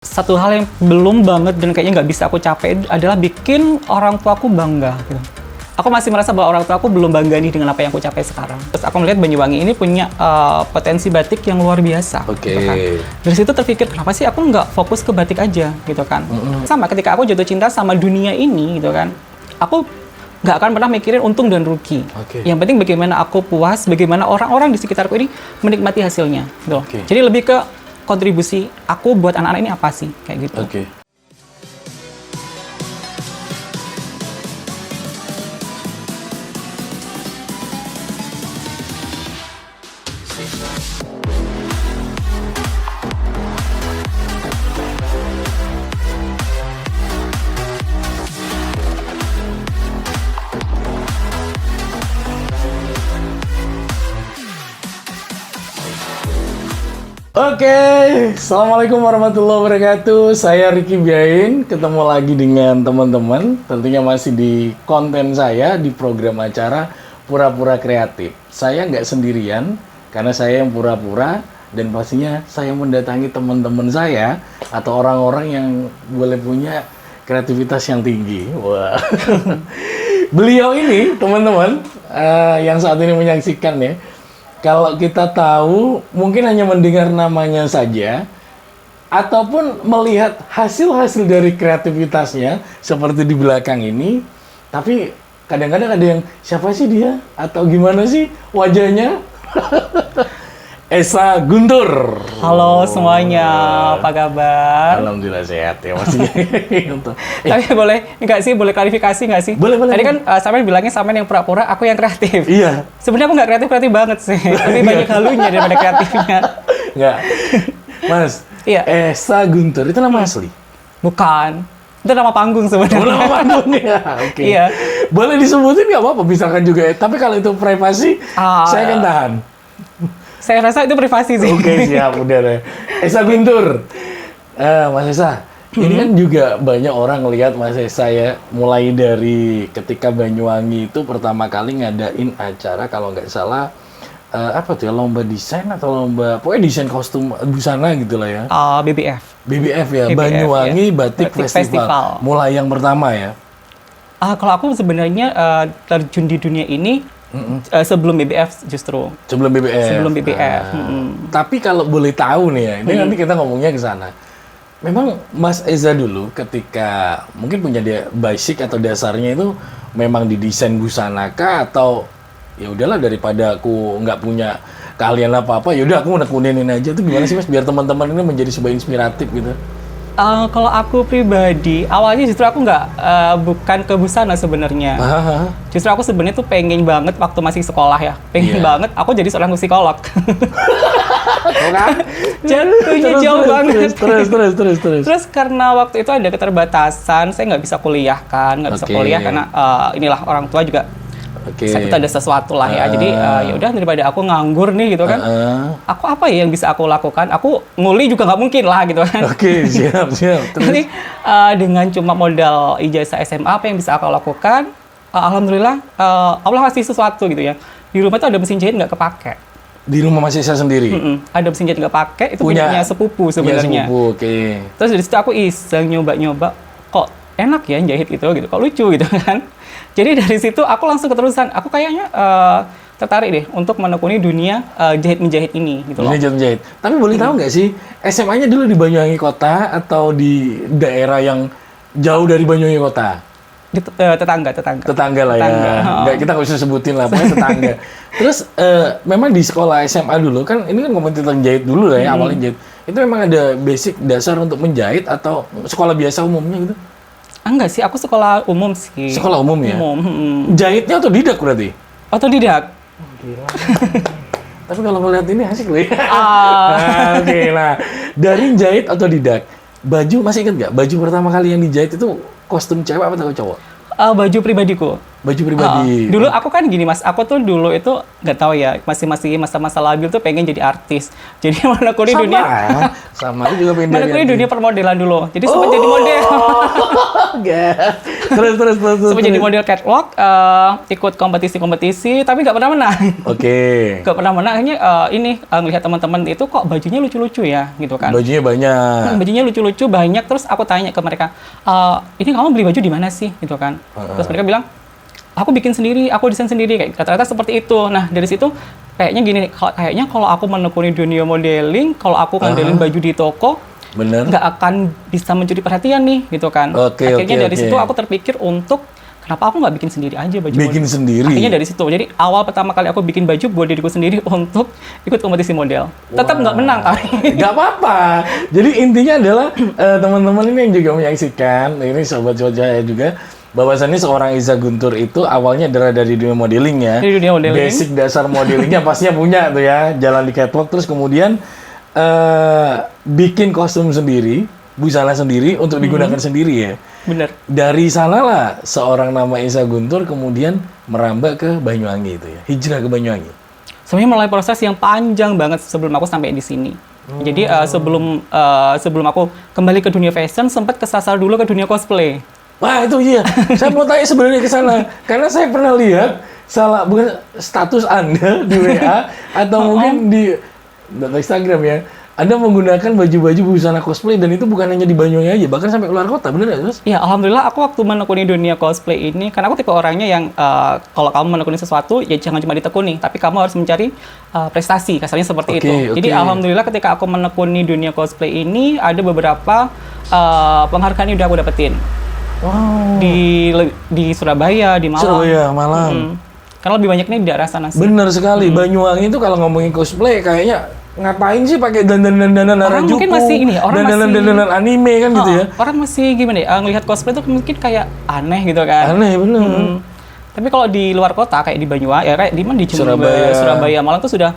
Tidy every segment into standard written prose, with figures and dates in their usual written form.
Satu hal yang belum banget dan kayaknya nggak bisa aku capai adalah bikin orang tuaku bangga gitu. Aku masih merasa bahwa orang tuaku belum bangga nih dengan apa yang aku capai sekarang. Terus aku melihat Banyuwangi ini punya potensi batik yang luar biasa. Oke. Gitu kan. Dari situ terpikir, kenapa sih aku nggak fokus ke batik aja gitu kan. Sama ketika aku jatuh cinta sama dunia ini gitu kan, aku nggak akan pernah mikirin untung dan rugi. Oke. Yang penting bagaimana aku puas, bagaimana orang-orang di sekitarku ini menikmati hasilnya. Gitu. Oke. Jadi lebih ke kontribusi aku buat anak-anak ini apa sih, kayak gitu. Oke. Oke, assalamualaikum warahmatullahi wabarakatuh. Saya Ricky Biain, ketemu lagi dengan teman-teman. Tentunya masih di konten saya di program acara Pura-Pura Kreatif. Saya nggak sendirian, karena saya yang pura-pura dan pastinya saya mendatangi teman-teman saya atau orang-orang yang boleh punya kreativitas yang tinggi. Wah, beliau ini teman-teman yang saat ini menyaksikan ya. Kalau kita tahu, mungkin hanya mendengar namanya saja, ataupun melihat hasil-hasil dari kreativitasnya, seperti di belakang ini, tapi kadang-kadang ada yang, siapa sih dia? Atau gimana sih wajahnya? Esa Guntur. Halo semuanya, apa kabar? Alhamdulillah sehat ya maksudnya. Tapi boleh klarifikasi nggak sih? Boleh. Tadi kan sampean bilangnya sampean yang pura-pura, aku yang kreatif. Iya. Sebenarnya aku nggak kreatif banget sih, tapi banyak halunya daripada kreatifnya. Nggak. Mas, Iya. Esa Guntur, itu nama asli? Bukan, itu nama panggung Oh, sebenarnya. nama panggung ya, oke. Iya. Boleh disebutin nggak apa-apa, misalkan juga ya. Tapi kalau itu privasi, saya akan tahan. Saya rasa itu privasi sih. Oke, siap, udah deh. Esa Guntur, Mas Esa, ini kan juga banyak orang ngelihat Mas Esa ya, mulai dari ketika Banyuwangi itu pertama kali ngadain acara, kalau nggak salah, apa tuh ya, lomba desain atau lomba, pokoknya desain kostum busana gitu lah ya. BBF. BBF ya, BBF, Banyuwangi ya. Batik Batik Festival. Festival. Mulai yang pertama ya. Kalau aku sebenarnya terjun di dunia ini sebelum BBF justru. Sebelum BBF. Sebelum BBF. Tapi kalau boleh tahu nih ya, ini nanti kita ngomongnya ke sana. Memang Mas Eza dulu ketika mungkin punya dia basic atau dasarnya itu memang di desain busana kah, atau ya udahlah daripada aku nggak punya keahlian apa-apa, ya udah aku nekunin aja. Itu gimana sih Mas biar teman-teman ini menjadi sebuah inspiratif gitu? Kalau aku pribadi, awalnya justru aku bukan ke busana sebenarnya. Justru aku sebenarnya tuh pengen banget waktu masih sekolah ya, pengen banget aku jadi seorang psikolog. Jatuhnya jauh banget. Terus. Terus karena waktu itu ada keterbatasan, saya nggak bisa kuliah kan, nggak bisa kuliah karena inilah orang tua juga. Saya itu ada sesuatu lah ya, jadi ya udah daripada aku nganggur nih gitu kan, aku apa ya yang bisa aku lakukan? Aku nguli juga nggak mungkin lah gitu kan. Oke, siap. Jadi dengan cuma modal ijazah SMA, apa yang bisa aku lakukan? Alhamdulillah Allah ngasih sesuatu gitu ya. Di rumah tuh ada mesin jahit nggak kepake. Di rumah Mas Eza sendiri? Ada mesin jahit nggak pakai, itu punyanya sepupu sebenarnya. Sepupu, oke. Terus dari situ aku iseng nyoba-nyoba, kok enak ya jahit gitu, kok lucu gitu kan. Jadi dari situ aku langsung keterusan, aku kayaknya tertarik deh untuk menekuni dunia jahit-menjahit ini gitu loh. Dunia jahit. Tapi boleh tahu nggak sih, SMA-nya dulu di Banyuwangi Kota atau di daerah yang jauh dari Banyuwangi Kota? Di tetangga. Tetangga lah ya. Nggak, kita nggak usah sebutin lah, pokoknya tetangga. Terus memang di sekolah SMA dulu kan, ini kan ngomongin tentang jahit dulu lah ya, awalnya jahit. Itu memang ada basic dasar untuk menjahit atau sekolah biasa umumnya gitu? Enggak sih, aku sekolah umum sih. Sekolah umum ya? Umum. Jahitnya otodidak berarti? Otodidak. Gila. Tapi kalau ngeliat ini asik loh ya. Oke, nah dari jahit otodidak, baju masih inget nggak? Baju pertama kali yang dijahit itu kostum cewek apa atau cowok? Baju pribadiku. Baju pribadi. Dulu aku kan gini Mas, aku tuh dulu itu nggak tahu ya, masih masa-masa labil tuh pengen jadi artis. Jadi menekuni dunia. Sama aku juga pengen menekuni dunia permodelan dulu. Jadi sempat jadi model. Terus. Sempat jadi model catwalk, ikut kompetisi, tapi nggak pernah menang. Oke. Nggak pernah menang. Akhirnya ngelihat teman-teman itu kok bajunya lucu-lucu ya, gitu kan. Bajunya banyak. Bajunya lucu-lucu banyak. Terus aku tanya ke mereka, ini kamu beli baju di mana sih, gitu kan. Terus mereka bilang, aku bikin sendiri, aku desain sendiri, kayak kata-kata seperti itu. Nah dari situ kayaknya gini, kayaknya kalau aku menekuni dunia modeling, kalau aku ngandelin baju di toko, nggak akan bisa mencuri perhatian nih, gitu kan. Akhirnya dari situ aku terpikir untuk kenapa aku nggak bikin sendiri aja baju. Bikin model. sendiri. Akhirnya dari situ. Jadi awal pertama kali aku bikin baju buat diriku sendiri untuk ikut kompetisi model. Tetap nggak menang tapi. Nggak apa-apa. Jadi intinya adalah teman-teman ini yang juga menyaksikan, ini sobat saya juga. Bahwasannya seorang Iza Guntur itu awalnya adalah dari dunia modeling ya. Dari dunia modeling. Basic dasar modelingnya pastinya punya tuh ya. Jalan di catwalk terus kemudian bikin kostum sendiri, busana sendiri untuk digunakan sendiri ya. Bener. Dari sanalah seorang nama Iza Guntur kemudian merambah ke Banyuwangi itu ya. Hijrah ke Banyuwangi. Sebenarnya mulai proses yang panjang banget sebelum aku sampai di sini. Jadi sebelum aku kembali ke dunia fashion, sempat kesasar dulu ke dunia cosplay. Wah itu iya, saya mau tanya sebenarnya ke sana karena saya pernah lihat bukan status Anda di WA atau mungkin di Instagram ya, Anda menggunakan baju-baju busana cosplay dan itu bukan hanya di Banyuwangi aja, bahkan sampai keluar kota, bener nggak terus? Iya, alhamdulillah aku waktu menekuni dunia cosplay ini, karena aku tipe orangnya yang kalau kamu menekuni sesuatu ya jangan cuma ditekuni, tapi kamu harus mencari prestasi, kasarnya seperti itu. Jadi alhamdulillah ketika aku menekuni dunia cosplay ini ada beberapa penghargaan yang udah aku dapetin. Wow. Di Surabaya, di Malang. Surabaya, Malang. Karena lebih banyaknya di daerah sana sih. Bener sekali. Banyuwangi itu kalau ngomongin cosplay kayaknya ngapain sih pakai dandan-dandanan Harajuku? Mungkin masih ini, dandan-dandanan anime kan gitu ya. Orang masih gimana ya? Ngelihat cosplay itu mungkin kayak aneh gitu kan. Aneh bener. Tapi kalau di luar kota kayak di Banyuwangi, ya kayak di mana di Surabaya, Malang itu sudah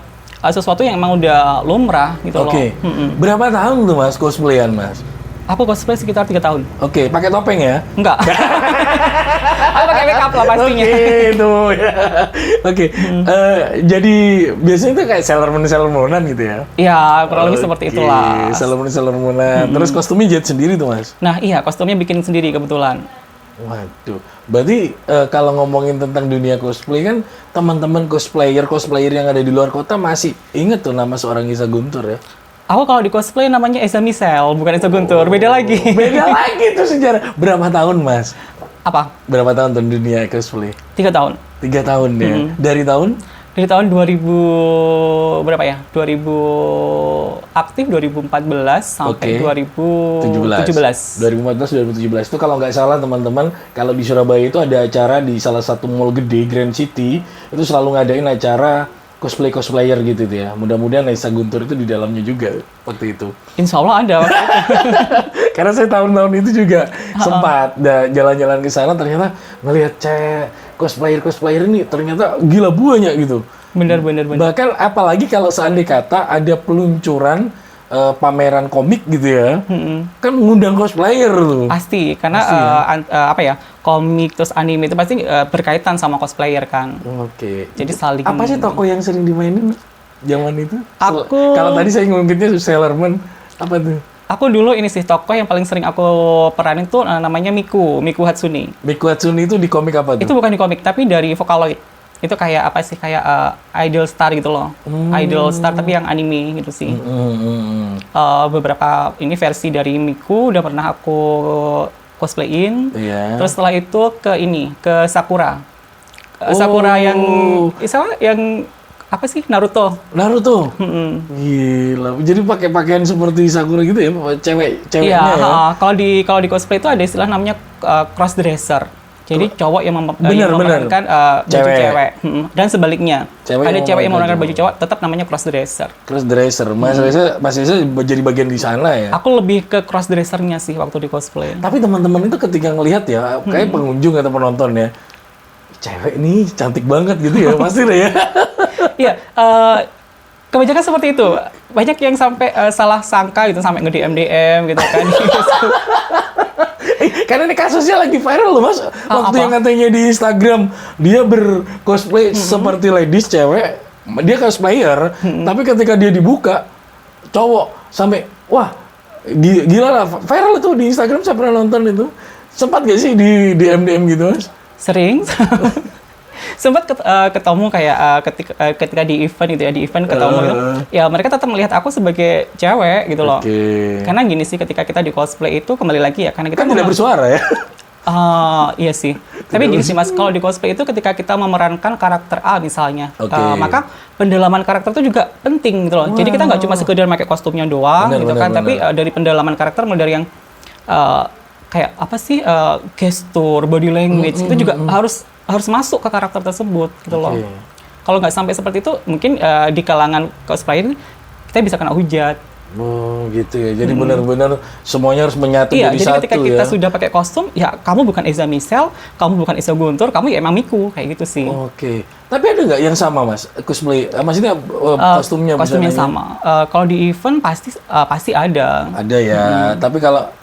sesuatu yang emang udah lumrah gitu loh. Berapa tahun tuh Mas cosplayan Mas? Aku cosplay sekitar 3 tahun. Oke, pakai topeng ya? Enggak. Aku pakai makeup lah pastinya. Jadi biasanya itu kayak Sailor-Moonan gitu ya? Iya, kurang lebih seperti itulah. Sailor-Moonan. Terus kostumnya jahit sendiri tuh Mas? Nah iya, kostumnya bikin sendiri kebetulan. Waduh, berarti kalau ngomongin tentang dunia cosplay kan teman-teman cosplayer yang ada di luar kota masih inget tuh nama seorang Iza Guntur ya? Aku kalau di cosplay namanya Eza Michelle, bukan Eza Guntur. Beda lagi. Beda lagi tuh sejarah. Berapa tahun, Mas? Apa? Berapa tahun tuh dunia cosplay? 3 tahun. 3 tahun ya? Dari tahun? Dari tahun 2000, berapa ya? 2000, aktif 2014 sampai 2017. 2014-2017 itu kalau nggak salah teman-teman, kalau di Surabaya itu ada acara di salah satu mall gede, Grand City, itu selalu ngadain acara cosplayer gitu ya. Mudah-mudahan Iza Guntur itu di dalamnya juga waktu itu. Insya Allah ada. Karena saya tahun-tahun itu juga sempat jalan-jalan ke sana, ternyata ngelihat cosplayer ini ternyata gila banyak gitu. Bener. Bahkan apalagi kalau seandainya kata ada peluncuran pameran komik gitu ya, kan ngundang cosplayer tuh. Pasti, karena komik terus anime itu pasti berkaitan sama cosplayer kan. Oke. Jadi saling. Apa sih toko yang sering dimainin zaman itu? Aku. Kalau tadi saya ngungkitnya Sailor Moon, apa tuh? Aku dulu ini sih tokoh yang paling sering aku peranin tuh namanya Miku Hatsune. Miku Hatsune itu di komik apa tuh? Itu bukan di komik, tapi dari Vocaloid. Itu kayak apa sih, kayak Idol Star gitu loh. Idol Star tapi yang anime gitu sih. Beberapa ini versi dari Miku udah pernah aku cosplayin. Terus setelah itu ke Sakura. Sakura yang apa sih, Naruto. Gila. Jadi pakai pakaian seperti Sakura gitu ya, ceweknya ya. Kalau di cosplay itu ada istilah namanya cross dresser. Jadi cowok yang memerankan baju cewek. Dan sebaliknya. Ada cewek yang memerankan baju cowok, tetap namanya cross dresser. Mas Reza jadi bagian di sana ya? Aku lebih ke cross dressernya sih waktu di cosplay. Tapi teman-teman itu ketika ngelihat ya, kayak pengunjung atau penonton ya, cewek nih cantik banget gitu ya, pasti deh ya. Iya, kebanyakan seperti itu. Banyak yang sampai salah sangka gitu, sampai nge-DM gitu kan. Karena ini kasusnya lagi viral loh mas. Waktu yang katanya di Instagram dia bercosplay seperti ladies cewek, dia cosplayer, tapi ketika dia dibuka cowok sampai wah gila lah, viral itu di Instagram, saya pernah nonton itu. Sempat gak sih di DM gitu mas? Sering. Sempat ketemu kayak ketika di event gitu ya, di event ketemu gitu, ya mereka tetap melihat aku sebagai cewek gitu loh. Karena gini sih, ketika kita di cosplay itu kembali lagi ya, karena kita kan tidak bersuara ya. Iya sih. Tapi gini sih mas, kalau di cosplay itu ketika kita memerankan karakter A misalnya, maka pendalaman karakter itu juga penting gitu loh. Jadi kita nggak cuma sekedar pakai kostumnya doang gitu kan, tapi dari pendalaman karakter mulai dari yang kayak apa sih, gestur, body language itu juga harus masuk ke karakter tersebut gitu loh. Kalau nggak sampai seperti itu, mungkin di kalangan cosplayer kita bisa kena hujat. Oh gitu ya, jadi benar-benar semuanya harus menyatu jadi jadi satu ya. Ketika kita sudah pakai kostum, ya kamu bukan Eza Michelle, kamu bukan Eza Guntur, kamu ya emang Miku, kayak gitu sih. Tapi ada nggak yang sama mas, cosplay, maksudnya kostumnya? Kostumnya sama. Kalau di event pasti ada. Ada ya,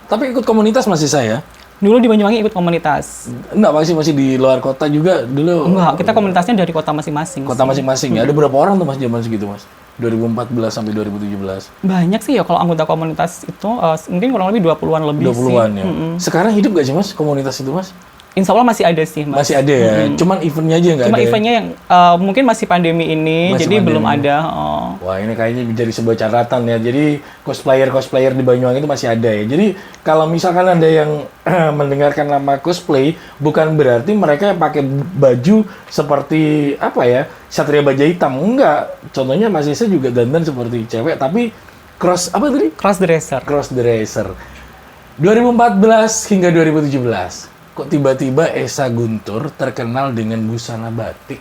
tapi ikut komunitas masih saya. Dulu di Banyuwangi ikut komunitas. Enggak, masih di luar kota juga dulu. Enggak, kita komunitasnya dari kota masing-masing. Kota masing-masing ya. Ada berapa orang tuh mas zaman segitu mas? 2014 sampai 2017. Banyak sih ya kalau anggota komunitas itu, mungkin kurang lebih 20-an lebih 20-an ya. Sekarang hidup gak sih mas komunitas itu mas? Insya Allah masih ada sih mas. Masih ada ya, cuman eventnya aja nggak ada. Cuma eventnya yang mungkin masih pandemi ini, jadi belum ada. Wah ini kayaknya menjadi sebuah catatan ya. Jadi cosplayer di Banyuwangi itu masih ada ya. Jadi kalau misalkan ada yang mendengarkan nama cosplay, bukan berarti mereka pakai baju seperti apa ya, Satria Baja Hitam. Enggak. Contohnya Mas Esa juga dandan seperti cewek, tapi cross dresser. 2014 hingga 2017. Kok tiba-tiba Esa Guntur terkenal dengan busana batik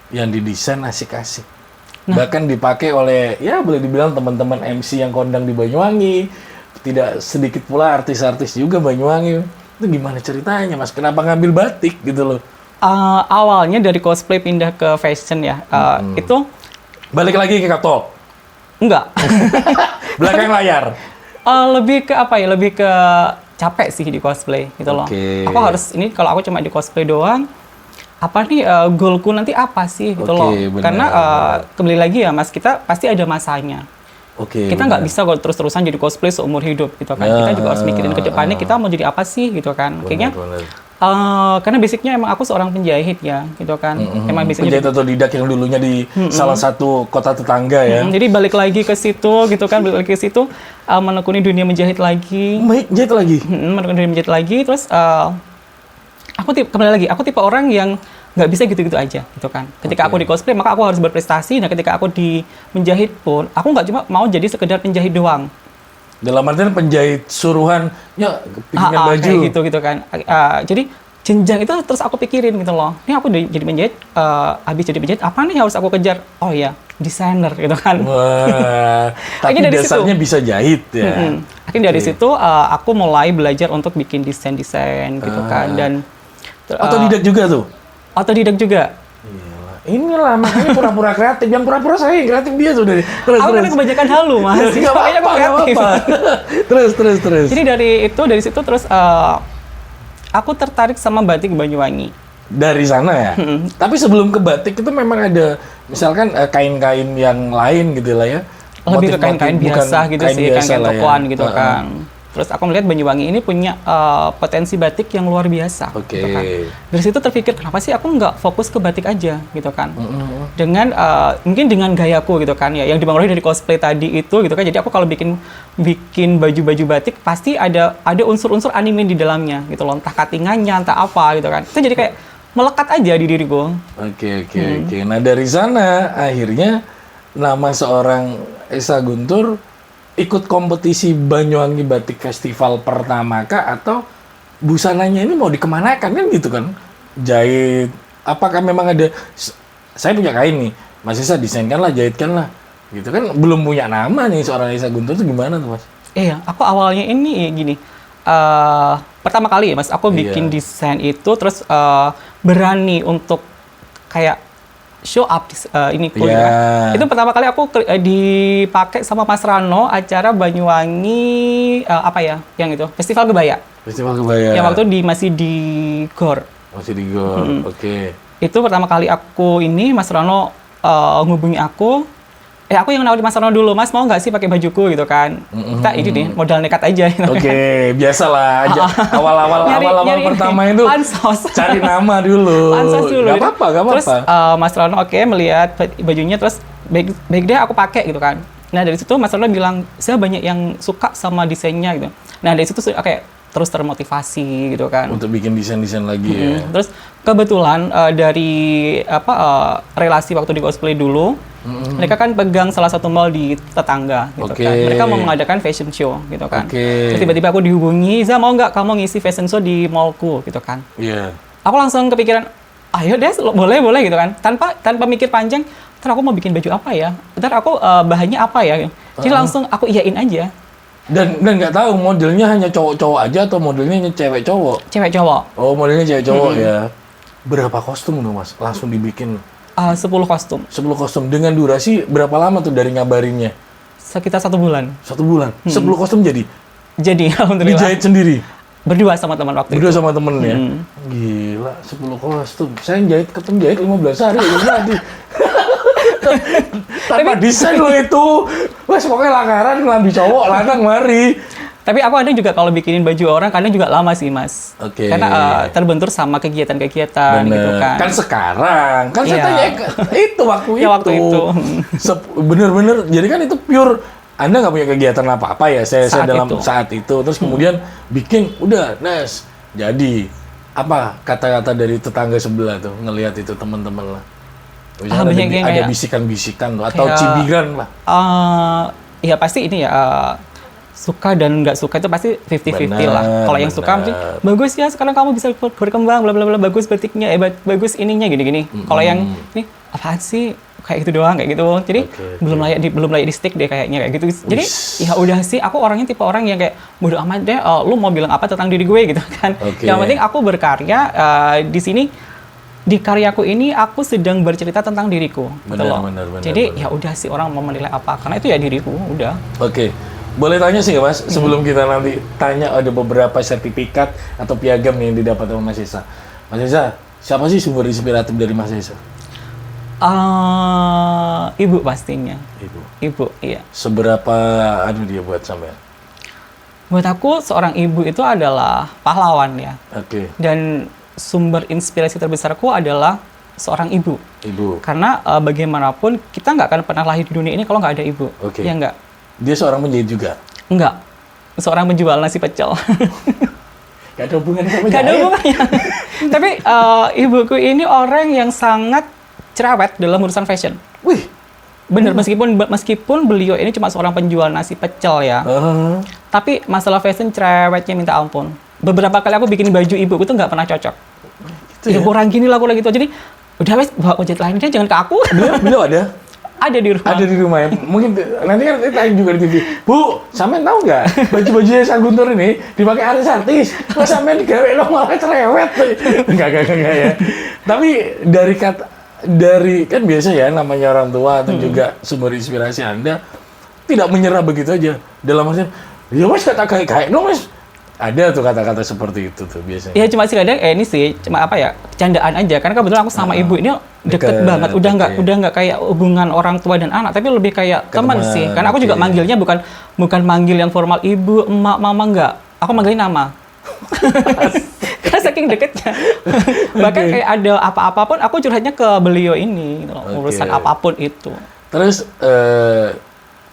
yang didesain asik-asik. Bahkan dipakai oleh, ya boleh dibilang teman-teman MC yang kondang di Banyuwangi. Tidak sedikit pula artis-artis juga Banyuwangi. Itu gimana ceritanya mas? Kenapa ngambil batik gitu loh? Awalnya dari cosplay pindah ke fashion ya. Itu balik lagi ke kaptok? Enggak. Belakang layar? Lebih ke apa ya? Lebih ke capek sih di cosplay gitu loh. Aku harus ini, kalau aku cuma di cosplay doang, apa nih goalku nanti apa sih gitu loh. Bener. Karena kembali lagi ya mas, kita pasti ada masanya. Kita nggak bisa kalau terus-terusan jadi cosplay seumur hidup gitu kan. Kita juga harus mikirin ke depannya kita mau jadi apa sih gitu kan. Kayaknya karena basicnya emang aku seorang penjahit ya gitu kan. Emang basicnya penjahit otodidak yang dulunya di salah satu kota tetangga ya. Jadi balik lagi ke situ gitu kan, balik lagi ke situ menekuni dunia menjahit lagi. Menekuni dunia menjahit lagi, terus kembali lagi, aku tipe orang yang nggak bisa gitu-gitu aja gitu kan. Ketika aku di cosplay maka aku harus berprestasi. Nah ketika aku di menjahit pun aku nggak cuma mau jadi sekedar penjahit doang. Dalam artian penjahit suruhan, ya bikin baju kayak gitu kan. Jadi jenjang itu terus aku pikirin gitu loh. Ini aku jadi penjahit, habis jadi penjahit apa nih harus aku kejar? Oh ya, desainer gitu kan. Wah, tapi dasarnya bisa jahit ya. Akhirnya dari situ aku mulai belajar untuk bikin desain gitu kan. Dan otodidak juga tuh? Otodidak juga. Inilah makanya pura-pura kreatif, yang pura-pura saya yang kreatif dia sudah. Aku kan kebanyakan halu mas, makanya aku kreatif. Terus. Jadi dari situ terus aku tertarik sama batik Banyuwangi. Dari sana ya. Tapi sebelum ke batik itu memang ada misalkan kain-kain yang lain gitu lah ya. Lebih ke kain-kain biasa gitu sih, kain-kain tokoan gitu kan. Terus aku melihat Banyuwangi ini punya potensi batik yang luar biasa. Gitu kan. Dari situ terpikir kenapa sih aku nggak fokus ke batik aja gitu kan. Dengan mungkin dengan gayaku gitu kan ya, yang dipengaruhi dari cosplay tadi itu gitu kan. Jadi aku kalau bikin baju-baju batik pasti ada unsur-unsur anime di dalamnya gitu loh. Entah cuttingannya, entah apa gitu kan. Itu jadi kayak melekat aja di diriku. Oke. Nah dari sana akhirnya nama seorang Esa Guntur ikut kompetisi Banyuwangi Batik Festival pertama kah, atau busananya ini mau dikemanakan kan gitu kan? Jahit, apakah memang ada, saya punya kain nih, Mas Esa desainkan lah, jahitkan lah, gitu kan? Belum punya nama nih seorang Esa Guntur itu gimana tuh mas? Iya, aku awalnya ini gini, pertama kali ya mas, aku bikin desain itu terus berani untuk kayak show up ini Iya. ya. Itu pertama kali aku dipakai sama Mas Rano acara Banyuwangi apa ya yang itu Festival Kebaya. Festival Kebaya. Yang waktu masih di GOR. Masih di GOR. Oke. Itu pertama kali aku ini Mas Rano ngubungi aku. Aku yang nawarin Mas Rano dulu, Mas mau nggak sih pakai bajuku gitu kan? Kita ini nih modal nekat aja. Gitu Oke, biasalah aja. Awal-awal nyari pertama itu pansos. cari nama dulu. Pansos dulu. Gak apa-apa. Terus Mas Rano melihat bajunya terus baik deh aku pakai gitu kan. Nah dari situ Mas Rano bilang saya banyak yang suka sama desainnya gitu. Nah dari situ kayak terus termotivasi gitu kan. Untuk bikin desain-desain lagi ya. Terus kebetulan dari relasi waktu di cosplay dulu, mereka kan pegang salah satu mall di tetangga gitu kan. Mereka mau mengadakan fashion show gitu kan. Terus tiba-tiba aku dihubungi, Za mau nggak kamu ngisi fashion show di mallku gitu kan. Iya. Aku langsung kepikiran, ayo deh boleh gitu kan. Tanpa mikir panjang, ntar aku mau bikin baju apa ya? Ntar aku bahannya apa ya? Jadi langsung aku iyain aja. Dan nggak tahu modelnya hanya cowok-cowok aja atau modelnya hanya cewek cowok? Cewek cowok. Oh, modelnya cewek cowok ya. Berapa kostum tuh Mas? Langsung dibikin? 10 kostum. 10 kostum. Dengan durasi berapa lama tuh dari ngabarinnya? Sekitar 1 bulan. 1 bulan? 10 kostum jadi? Jadi, alhamdulillah. Dijahit sendiri? Berdua sama teman waktu Berdua itu. sama temen ya? Gila, 10 kostum. Saya jahit 15 hari. Jadi. Tanpa desain lo itu. Wes pokoknya langgaran, ngelambi cowok, lanang mari. Tapi aku ada juga kalau bikinin baju orang kadang juga lama sih Mas. Oke. Karena terbentur sama kegiatan-kegiatan gitu kan. Kan sekarang, kan saya Iya. tanya itu waktu Ya, waktu itu. Bener-bener, jadi kan itu pure Anda nggak punya kegiatan apa-apa ya, saya dalam itu. saat itu. Terus kemudian bikin, udah, Nes, jadi. Apa kata-kata dari tetangga sebelah tuh, ngelihat itu teman-teman lah. Misalnya banyak yang ada kayak- bisikan-bisikan tuh, atau kayak- cibiran lah. Ya pasti ini ya, suka dan nggak suka itu pasti 50-50 lah. Benar, Kalau yang suka mungkin, benar. bagus ya sekarang kamu bisa berkembang, bla bla bla, bagus batiknya, bagus ininya gini-gini. Kalau yang ini apaan sih? Kayak gitu doang, kayak gitu. Jadi Oke. belum layak di stick deh kayaknya kayak gitu. Jadi Wiss. ya udah sih, aku orangnya tipe orang yang kayak bodo amat deh, lu mau bilang apa tentang diri gue gitu kan. Oke. Yang penting aku berkarya di sini. Di karyaku ini aku sedang bercerita tentang diriku, gitu loh. Benar, Jadi benar. ya udah sih orang mau menilai apa, karena itu ya diriku, udah. Oke, boleh tanya sih nggak Mas, sebelum kita nanti tanya ada beberapa sertifikat atau piagam yang didapat sama Mas Esa. Mas Esa, siapa sih sumber inspiratif dari Mas Esa? Ibu pastinya, Ibu. ibu, iya. Seberapa dia buat sampean? Buat aku seorang ibu itu adalah pahlawan ya, Oke, dan sumber inspirasi terbesarku adalah seorang ibu. Ibu. Karena bagaimanapun kita nggak akan pernah lahir di dunia ini kalau nggak ada ibu. Oke. Ya nggak? Dia seorang penjahit juga. Nggak. Seorang penjual nasi pecel. Gak ada hubungannya sama Gak ada jahit. hubungannya. Tapi ibuku ini orang yang sangat cerewet dalam urusan fashion. Wih. Bener, meskipun beliau ini cuma seorang penjual nasi pecel ya. Tapi masalah fashion cerewetnya minta ampun. Beberapa kali aku bikin baju ibuku tuh nggak pernah cocok. Itu Ya ya? kurang gini lah, kurang gitu. Jadi udah wes bawa ojek lainnya jangan ke aku. Beliau ada? Ada di rumah. Ada di rumah ya. Mungkin nanti kan kita tanya juga di TV. Bu, sampean tahu nggak baju-bajunya Sang Guntur ini dipakai artis-artis? Kok sampean digawe lo malah cerewet? Enggak ya. Tapi dari kan biasa ya namanya orang tua atau juga sumber inspirasi Anda tidak menyerah begitu aja. Dalam maksudnya, ya Mas kata kayak no Mas. Ada tuh kata-kata seperti itu tuh biasanya. Ya cuma sih kadang ini sih cuma apa ya, candaan aja. Karena kebetulan aku sama ibu ini deket banget. Udah nggak kayak hubungan orang tua dan anak, tapi lebih kayak teman sih. Karena aku juga manggilnya bukan manggil yang formal, ibu, emak, mama, enggak. Aku manggilnya nama. Karena saking deketnya. Bahkan kayak ada apa-apa pun aku curhatnya ke beliau ini gitu loh, urusan apapun itu. Terus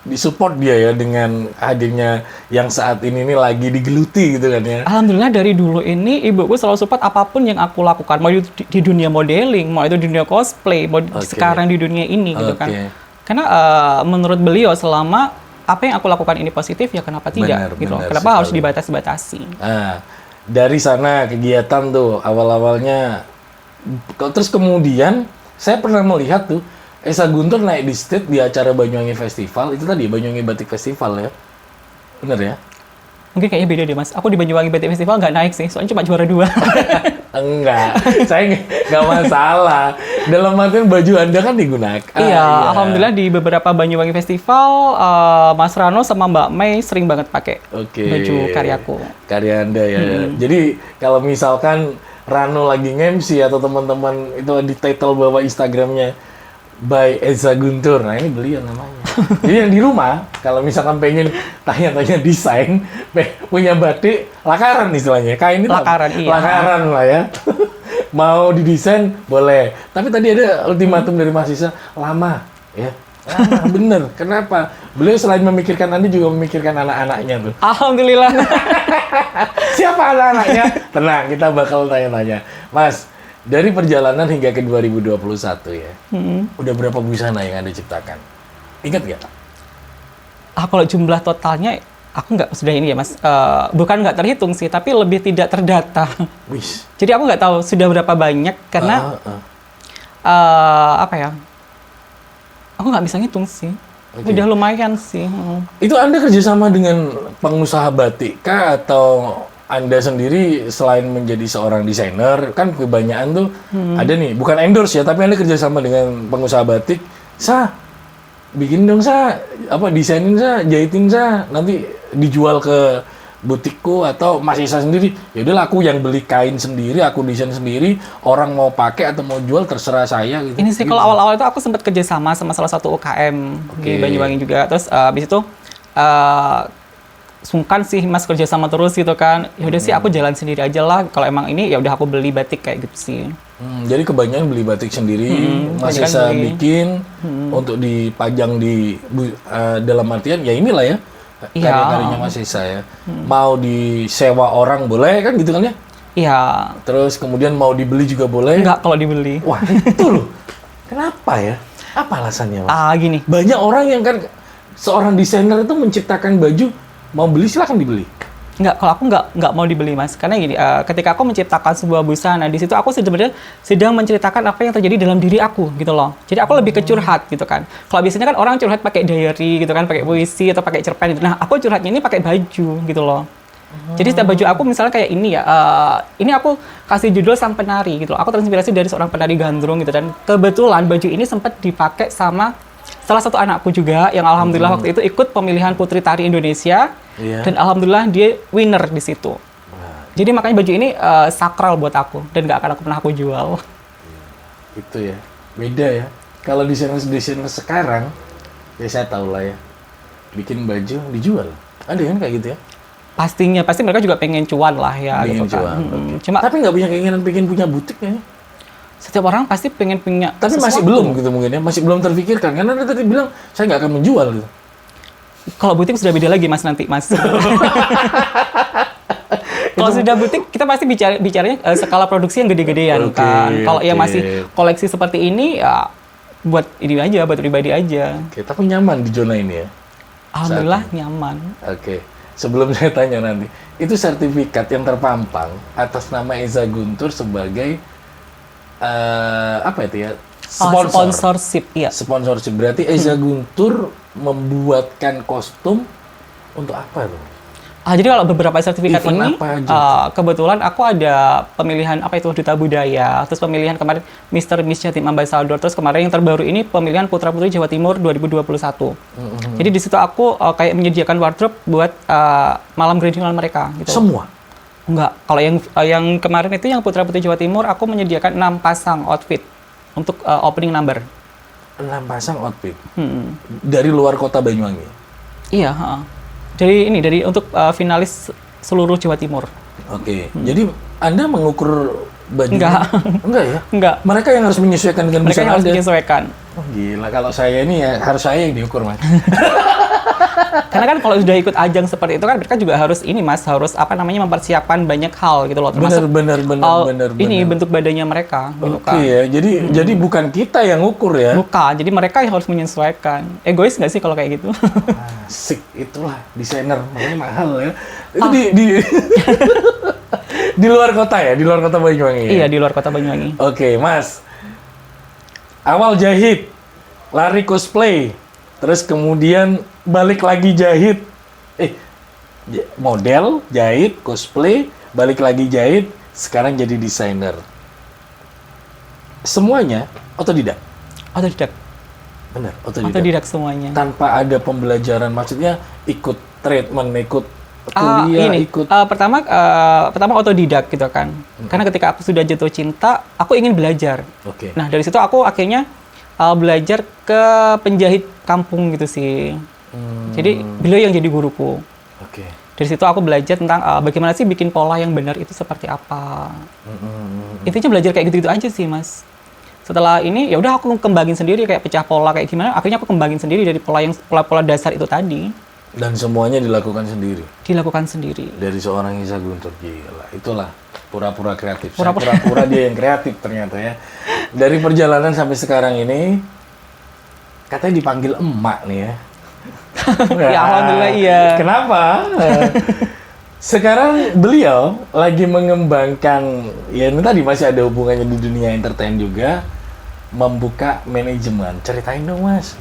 disupport dia ya dengan hadirnya yang saat ini lagi digeluti gitu kan ya. Alhamdulillah dari dulu ini ibuku selalu support apapun yang aku lakukan, mau itu di dunia modeling, mau itu di dunia cosplay, mau sekarang di dunia ini gitu kan. Karena menurut beliau selama apa yang aku lakukan ini positif ya kenapa tidak gitu. Kenapa harus dibatasi-batasi. Nah, dari sana kegiatan tuh awal-awalnya terus kemudian saya pernah melihat tuh Esa Guntur naik di stage di acara Banyuwangi Festival, itu tadi Banyuwangi Batik Festival ya. Bener ya? Mungkin kayaknya beda deh Mas. Aku di Banyuwangi Batik Festival nggak naik sih, soalnya cuma juara 2. Enggak, saya nggak masalah. Dalam artian baju Anda kan digunakan. Iya, alhamdulillah di beberapa Banyuwangi Festival, Mas Rano sama Mbak Mei sering banget pakai baju karyaku. Karya Anda ya. Jadi kalau misalkan Rano lagi nge-MC atau teman-teman itu di title bawah Instagramnya by Eza Guntur, nah ini beliau namanya. Jadi yang di rumah, kalau misalkan pengen tanya-tanya desain, punya batik, lakaran istilahnya. Kain ini lakaran, iya. Lakaran lah ya. Mau didesain, boleh. Tapi tadi ada ultimatum dari Mas Isa, lama ya. Lama, bener. Kenapa? Beliau selain memikirkan Anda juga memikirkan anak-anaknya tuh. Alhamdulillah. Siapa anak-anaknya? Tenang, kita bakal tanya-tanya. Mas, dari perjalanan hingga ke 2021 ya, udah berapa busana yang Anda ciptakan? Ingat nggak? Kalau jumlah totalnya, aku nggak sudah ini ya Mas, bukan nggak terhitung sih, tapi lebih tidak terdata. Wish. Jadi aku nggak tahu sudah berapa banyak, karena apa ya, aku nggak bisa ngitung sih. Okay. Udah lumayan sih. Itu Anda kerjasama dengan pengusaha batik kah, atau Anda sendiri selain menjadi seorang desainer, kan kebanyakan tuh ada nih, bukan endorse ya, tapi Anda kerjasama dengan pengusaha batik, bikin dong desainin jahitin nanti dijual ke butikku, atau Mas Isa sendiri, ya udah aku yang beli kain sendiri, aku desain sendiri, orang mau pakai atau mau jual terserah saya gitu. Ini sih kalau awal-awal itu aku sempat kerjasama sama salah satu UKM di Banyuwangi juga, terus habis itu sungkan sih Mas kerja sama terus gitu kan. Ya udah sih aku jalan sendiri aja lah. Kalau emang ini ya udah aku beli batik kayak gitu sih. Jadi kebanyakan beli batik sendiri, Mas Isa bikin untuk dipajang di dalam artian ya inilah ya. Karya-karyanya Mas Isa ya. Mau disewa orang boleh kan gitu kan ya? Iya. Terus kemudian mau dibeli juga boleh? Enggak kalau dibeli. Wah, itu loh. Kenapa ya? Apa alasannya, Mas? Gini. Banyak orang yang kan seorang desainer itu menciptakan baju, mau beli silakan dibeli. Enggak, kalau aku nggak mau dibeli Mas, karena gini, ketika aku menciptakan sebuah busana, di situ aku sebenarnya sedang menceritakan apa yang terjadi dalam diri aku gitu loh. Jadi aku lebih ke curhat gitu kan. Kalau biasanya kan orang curhat pakai diary gitu kan, pakai puisi atau pakai cerpen gitu. Nah, aku curhatnya ini pakai baju gitu loh. Jadi setiap baju aku misalnya kayak ini ya, ini aku kasih judul Sang Penari gitu loh. Aku terinspirasi dari seorang penari gandrung gitu, dan kebetulan baju ini sempat dipakai sama salah satu anakku juga yang alhamdulillah waktu itu ikut pemilihan Putri Tari Indonesia, dan alhamdulillah dia winner di situ. Jadi makanya baju ini sakral buat aku dan nggak akan aku jual. Itu ya, beda ya. Kalau desainer sekarang, ya saya tahu lah ya, bikin baju dijual. Ada kan kayak gitu ya? Pastinya, pasti mereka juga pengen cuan lah ya. Pengen gitu cuan. kan. Cuma tapi nggak punya keinginan punya butik ya? Setiap orang pasti pengen punya. Tapi masih belum gitu mungkin ya, masih belum terpikirkan. Karena Anda tadi bilang saya nggak akan menjual gitu. Kalau butik sudah beda lagi Mas nanti Mas. Kalau sudah butik kita pasti bicaranya skala produksi yang gede-gedean kan. Kalau yang masih koleksi seperti ini ya buat ini aja, buat pribadi aja. Tapi nyaman di zona ini ya? Alhamdulillah nyaman. Sebelum saya tanya nanti, itu sertifikat yang terpampang atas nama Eza Guntur sebagai apa itu ya? Sponsorship, iya. Sponsorship berarti Eza Guntur membuatkan kostum untuk apa tuh? Jadi kalau beberapa sertifikat event ini, kebetulan aku ada pemilihan apa itu Duta Budaya, terus pemilihan kemarin Mr. Miss Jatim Ambassador, terus kemarin yang terbaru ini pemilihan Putra Putri Jawa Timur 2021. Jadi di situ aku kayak menyediakan wardrobe buat malam grand final mereka. Gitu. Semua? Enggak. Kalau yang kemarin itu yang Putra Putri Jawa Timur, aku menyediakan 6 pasang outfit untuk opening number. 6 pasang outfit? Dari luar kota Banyuwangi? Iya, dari untuk finalis seluruh Jawa Timur. Jadi Anda mengukur baju? Enggak ya? Enggak. Mereka yang harus menyesuaikan dengan busana Anda? Mereka yang harus menyesuaikan. Gila, kalau saya ini ya harus saya yang diukur, Mas. Karena kan kalau sudah ikut ajang seperti itu kan mereka juga harus ini Mas, harus mempersiapkan banyak hal gitu loh, termasuk benar. Ini bentuk badannya mereka gitu kan. Ya. Jadi bukan kita yang ukur ya. Bukan, jadi mereka yang harus menyesuaikan. Egois nggak sih kalau kayak gitu? Asik, itulah desainer, makanya mahal ya. Itu di di luar kota ya, di luar kota Banyuwangi. Iya, di luar kota Banyuwangi. Mas. Awal jahit, lari cosplay, terus kemudian balik lagi jahit. model, jahit, cosplay, balik lagi jahit, sekarang jadi desainer. Semuanya otodidak. Otodidak. Benar, otodidak. Otodidak semuanya. Tanpa ada pembelajaran, maksudnya ikut treatment, ikut kuliah, ikut. Pertama otodidak gitu kan. Karena ketika aku sudah jatuh cinta, aku ingin belajar. Nah dari situ aku akhirnya belajar ke penjahit kampung gitu sih. Jadi beliau yang jadi guruku. Dari situ aku belajar tentang bagaimana sih bikin pola yang benar itu seperti apa. Intinya belajar kayak gitu-gitu aja sih, Mas. Setelah ini ya udah aku kembangin sendiri kayak pecah pola kayak gimana. Akhirnya aku kembangin sendiri dari pola dasar itu tadi. Dan semuanya dilakukan sendiri. Dilakukan sendiri. Dari seorang Eza Guntur, gila. Itulah pura-pura kreatif. Pura-pura dia yang kreatif ternyata ya. Dari perjalanan sampai sekarang ini, katanya dipanggil emak nih ya. Ya alhamdulillah iya. Kenapa? Sekarang beliau lagi mengembangkan, ya ini tadi masih ada hubungannya di dunia entertain juga, membuka manajemen. Ceritain dong, Mas.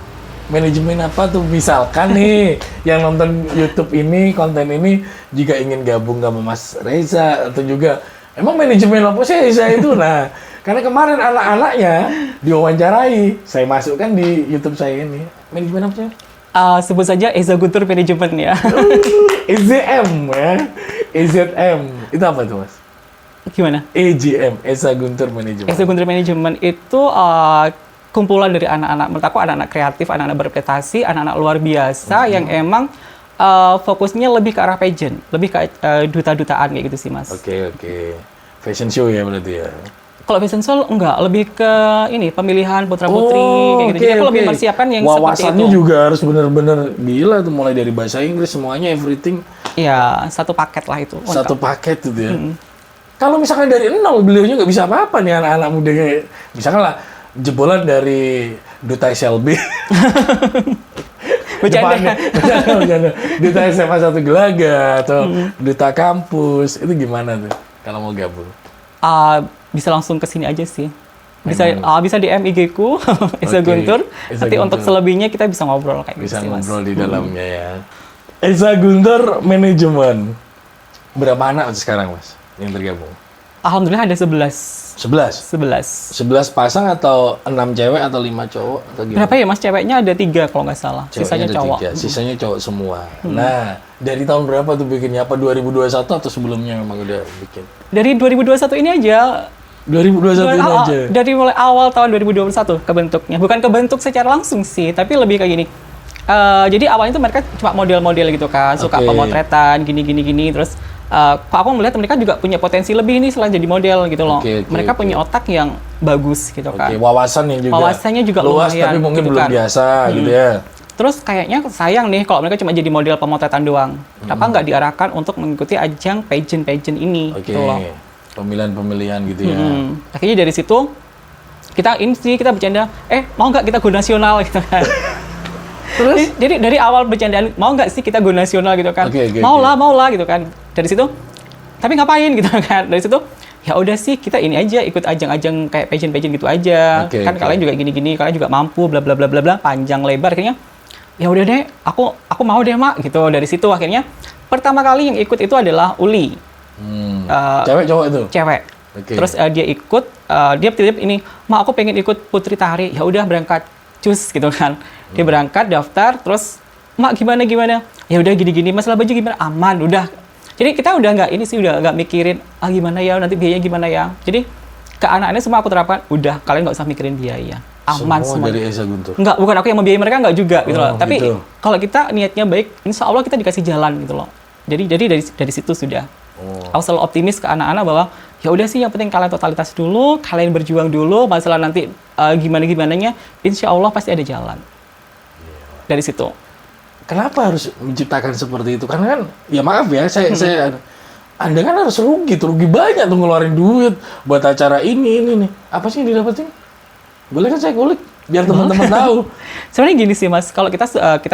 Manajemen apa tuh? Misalkan nih yang nonton YouTube ini, konten ini juga ingin gabung sama Mas Reza atau juga emang manajemen apa sih Reza itu? Nah, karena kemarin anak-anaknya diwawancarai, saya masukkan di YouTube saya ini. Manajemen apa sih? Sebut saja Eza Guntur Manajemen ya. EZM ya. EZM. Itu apa tuh, Mas? Gimana? EGM, Eza Guntur Manajemen. Eza Guntur Manajemen itu kumpulan dari anak-anak, menurut aku anak-anak kreatif, anak-anak berprestasi, anak-anak luar biasa yang emang fokusnya lebih ke arah pageant, lebih ke duta-dutaan kayak gitu sih, Mas. Oke. Fashion show ya berarti ya? Kalau fashion show enggak, lebih ke ini pemilihan putra-putri kayak gitu. Jadi aku lebih mempersiapkan yang seperti itu. Wawasannya juga harus benar-benar gila tuh, mulai dari bahasa Inggris semuanya, everything. Iya, satu paket lah itu. Satu paket itu ya. Kalau misalkan dari nol, beliaunya nggak bisa apa-apa nih anak-anak mudanya. Misalkan lah, jebolan dari Duta SLB. Bercanda. Duta SMA 1 Gelaga atau Duta kampus, itu gimana tuh kalau mau gabung? Bisa langsung ke sini aja sih. Bisa DM IG-ku, Eza Guntur. Nanti untuk selebihnya kita bisa ngobrol kayak bisa gitu sih, Mas. ngobrol di dalamnya ya. Eza Guntur Manajemen. Berapa anak sekarang, Mas, yang tergabung? Alhamdulillah ada 11. 11 pasang atau 6 cewek atau 5 cowok atau gimana? Berapa ya, Mas? Ceweknya ada 3 kalau nggak salah. Ceweknya sisanya cowok. 3. Sisanya cowok semua. Nah, dari tahun berapa tuh bikinnya? Apa 2021 atau sebelumnya memang udah bikin? Dari 2021 ini aja. 2021 ini aja? Dari mulai awal tahun 2021 kebentuknya. Bukan kebentuk secara langsung sih, tapi lebih kayak gini. Jadi awalnya tuh mereka cuma model-model gitu kan, suka pemotretan, gini. Terus kok aku melihat mereka juga punya potensi lebih nih selain jadi model gitu loh. Mereka punya otak yang bagus gitu kan. Wawasannya juga luas, lumayan, tapi mungkin gitu belum kan. biasa gitu ya. Terus kayaknya sayang nih kalau mereka cuma jadi model pemotretan doang. Kenapa nggak diarahkan untuk mengikuti ajang pageant ini gitu loh. Pemilihan-pemilihan gitu ya. Akhirnya dari situ kita bercanda, mau nggak kita go nasional gitu kan. Terus? Jadi dari awal bercandaan, mau nggak sih kita go nasional gitu kan? Mau lah gitu kan. Dari situ, tapi ngapain gitu kan? Dari situ, ya udah sih kita ini aja ikut ajang-ajang kayak pageant gitu aja. Kalian juga gini-gini, kalian juga mampu, bla bla bla bla bla, panjang lebar. Akhirnya, ya udah deh, aku mau deh mak gitu. Dari situ akhirnya pertama kali yang ikut itu adalah Uli. Cewek cowok itu? Cewek. Terus dia ikut, dia tiba-tiba ini, mak aku pengen ikut putri tari. Ya udah berangkat, cus gitu kan. Dia berangkat, daftar, terus mak gimana? Ya udah gini-gini, masalah baju gimana? Aman, udah. Jadi kita udah nggak mikirin gimana ya, nanti biayanya gimana ya. Jadi ke anak-anaknya semua aku terapkan, udah kalian nggak usah mikirin biaya. Aman semua. Dari Eza Guntur? Enggak, bukan aku yang membiayai mereka, nggak juga gitu loh. Tapi kalau kita niatnya baik, insya Allah kita dikasih jalan gitu loh. Jadi dari situ sudah. Aku selalu optimis ke anak-anak bahwa ya udah sih yang penting kalian totalitas dulu, kalian berjuang dulu, masalah nanti gimana-gimananya, insya Allah pasti ada jalan. Dari situ. Kenapa harus menciptakan seperti itu? Karena kan, ya maaf ya, Anda kan harus rugi banyak tuh ngeluarin duit buat acara ini nih. Apa sih yang didapetin? Boleh kan saya kulik? Biar teman-teman tahu. Sebenarnya gini sih Mas, kalau kita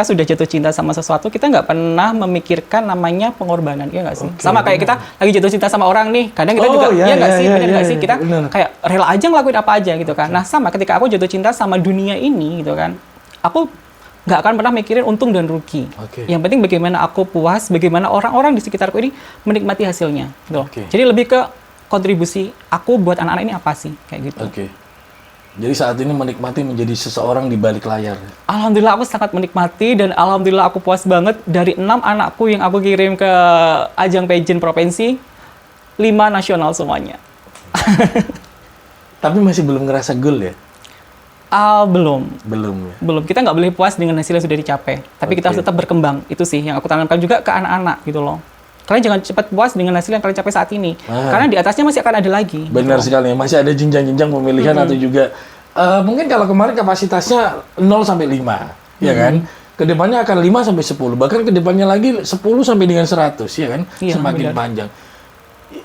sudah jatuh cinta sama sesuatu, kita nggak pernah memikirkan namanya pengorbanan, ya nggak sih? Sama kayak kita lagi jatuh cinta sama orang nih, kadang kita juga, nggak sih? Kita kayak rela aja ngelakuin apa aja gitu kan. Nah sama ketika aku jatuh cinta sama dunia ini gitu kan, aku nggak akan pernah mikirin untung dan rugi. Yang penting bagaimana aku puas, bagaimana orang-orang di sekitarku ini menikmati hasilnya. Gitu. Jadi lebih ke kontribusi aku buat anak-anak ini apa sih, kayak gitu. Jadi saat ini menikmati menjadi seseorang di balik layar. Alhamdulillah aku sangat menikmati dan alhamdulillah aku puas banget. Dari 6 anakku yang aku kirim ke ajang pageant provinsi, 5 nasional semuanya. Tapi masih belum ngerasa goal ya? Belum. Ya? Belum. Kita nggak boleh puas dengan hasil yang sudah dicapai. Tapi kita harus tetap berkembang. Itu sih yang aku tanamkan juga ke anak-anak gitu loh. Kalian jangan cepat puas dengan hasil yang kalian capai saat ini. Karena di atasnya masih akan ada lagi. Benar sekali. Masih ada jenjang-jenjang pemilihan atau juga... mungkin kalau kemarin kapasitasnya 0 sampai 5. Ya kan? Kedepannya akan 5 sampai 10. Bahkan kedepannya lagi 10 sampai dengan 100. Ya kan? Iya, semakin panjang.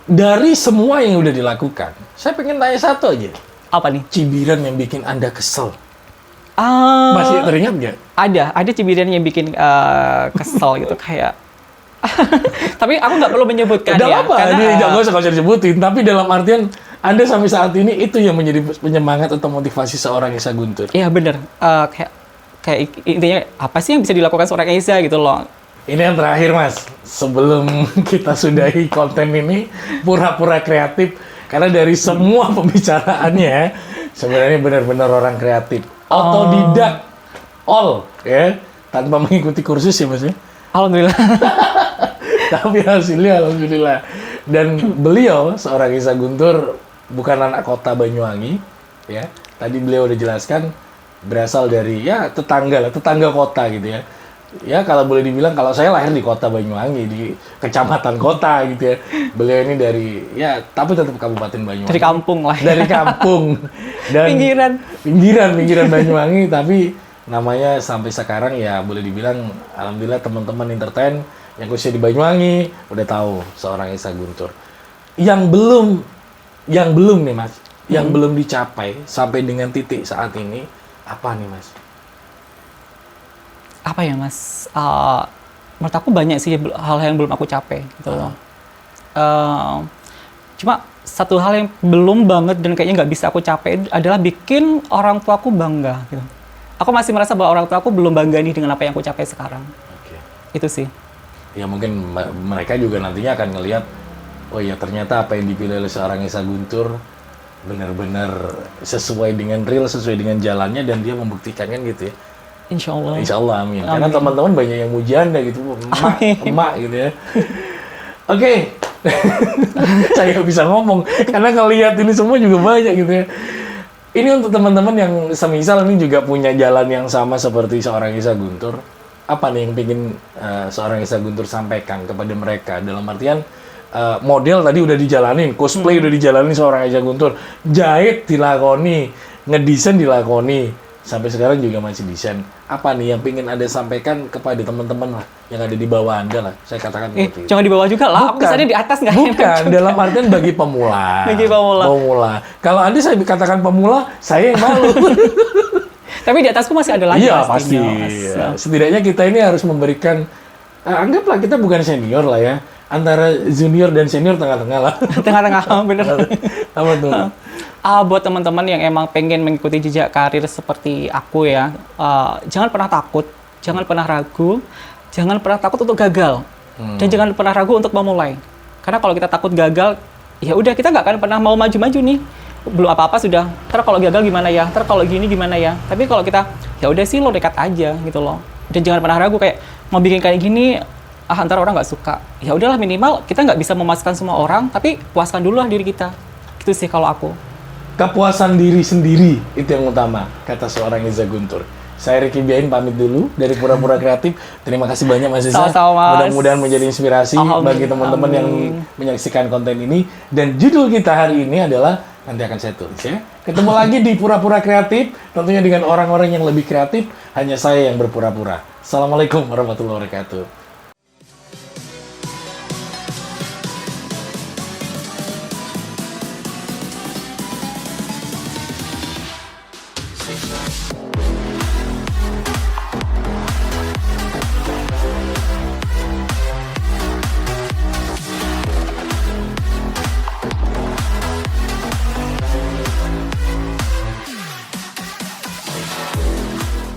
Dari semua yang udah dilakukan, saya pengen tanya satu aja. Apa nih? Cibiran yang bikin Anda kesel. Masih teringat nggak? Ada cibiran yang bikin kesel gitu kayak. Tapi aku nggak perlu menyebutkan Udah ya. apa? Ini nggak usah disebutin. Tapi dalam artian Anda sampai saat ini itu yang menjadi penyemangat atau motivasi seorang Esa Guntur. Iya bener. Kayak intinya apa sih yang bisa dilakukan seorang Esa gitu loh. Ini yang terakhir Mas. Sebelum kita sudahi konten ini, pura-pura kreatif. Karena dari semua pembicaraannya, sebenarnya benar-benar orang kreatif. Otodidak. All. Ya. Tanpa mengikuti kursus ya Mas ya. Alhamdulillah. Tapi hasilnya alhamdulillah. Dan beliau, seorang Esa Guntur, bukan anak kota Banyuwangi. Ya. Tadi beliau udah jelaskan, berasal dari ya tetangga kota gitu ya. Ya kalau boleh dibilang, kalau saya lahir di kota Banyuwangi, di kecamatan kota gitu ya. Beliau ini dari, ya tapi tetap Kabupaten Banyuwangi. Dari kampung lah. Dari kampung. Dan pinggiran Banyuwangi, tapi namanya sampai sekarang ya boleh dibilang, alhamdulillah teman-teman entertain yang khususnya di Banyuwangi udah tahu seorang Esa Guntur. Yang belum nih Mas, yang belum dicapai sampai dengan titik saat ini, apa nih Mas? Apa ya Mas, menurut aku banyak sih hal yang belum aku capai gitu loh. Cuma satu hal yang belum banget dan kayaknya nggak bisa aku capai adalah bikin orang tuaku bangga gitu. Aku masih merasa bahwa orang tuaku belum bangga nih dengan apa yang aku capai sekarang. Itu sih. Ya mungkin mereka juga nantinya akan ngelihat, oh ya ternyata apa yang dipilih oleh seorang Esa Guntur benar-benar sesuai dengan real, sesuai dengan jalannya, dan dia membuktikan kan gitu ya. Insya Allah. Insya Allah, amin. Karena teman-teman banyak yang muji Anda gitu, emak gitu ya. Oke. Saya nggak bisa ngomong, karena ngelihat ini semua juga banyak gitu ya. Ini untuk teman-teman yang semisal ini juga punya jalan yang sama seperti seorang Esa Guntur. Apa nih yang ingin seorang Esa Guntur sampaikan kepada mereka? Dalam artian, model tadi udah dijalanin, cosplay udah dijalanin seorang Esa Guntur, jahit dilakoni, ngedesain dilakoni. Sampai sekarang juga masih desain. Apa nih yang pengen Anda sampaikan kepada teman-teman lah, yang ada di bawah Anda lah, saya katakan seperti itu. Jangan di bawah juga lah, aku kesannya di atas nggak enak. Bukan, dalam artian bagi pemula. Pemula. Kalau Anda saya katakan pemula, saya yang malu. Tapi di atasku masih ada lagi. Iya, pasti. Ya. Setidaknya kita ini harus memberikan, anggaplah kita bukan senior lah ya. Antara junior dan senior tengah-tengah lah. Tengah-tengah, bener. Apa tuh? Buat teman-teman yang emang pengen mengikuti jejak karir seperti aku ya, jangan pernah takut, jangan pernah ragu, jangan pernah takut untuk gagal, dan jangan pernah ragu untuk memulai. Karena kalau kita takut gagal, ya udah kita nggak akan pernah mau maju-maju nih. Belum apa-apa sudah. Ntar kalau gagal gimana ya? Ntar kalau gini gimana ya? Tapi kalau kita, ya udah sih lo dekat aja gitu loh. Dan jangan pernah ragu kayak mau bikin kayak gini, ntar orang nggak suka. Ya udahlah, minimal kita nggak bisa memuaskan semua orang, tapi puaskan dulu lah diri kita. Gitu sih kalau aku. Kepuasan diri sendiri itu yang utama, kata seorang Esa Guntur. Saya Ricky Biain pamit dulu dari Pura-Pura Kreatif. Terima kasih banyak Mas Esa. Mudah-mudahan menjadi inspirasi bagi teman-teman yang menyaksikan konten ini. Dan judul kita hari ini adalah, nanti akan saya tulis ya. Ketemu lagi di Pura-Pura Kreatif, tentunya dengan orang-orang yang lebih kreatif. Hanya saya yang berpura-pura. Assalamualaikum warahmatullahi wabarakatuh.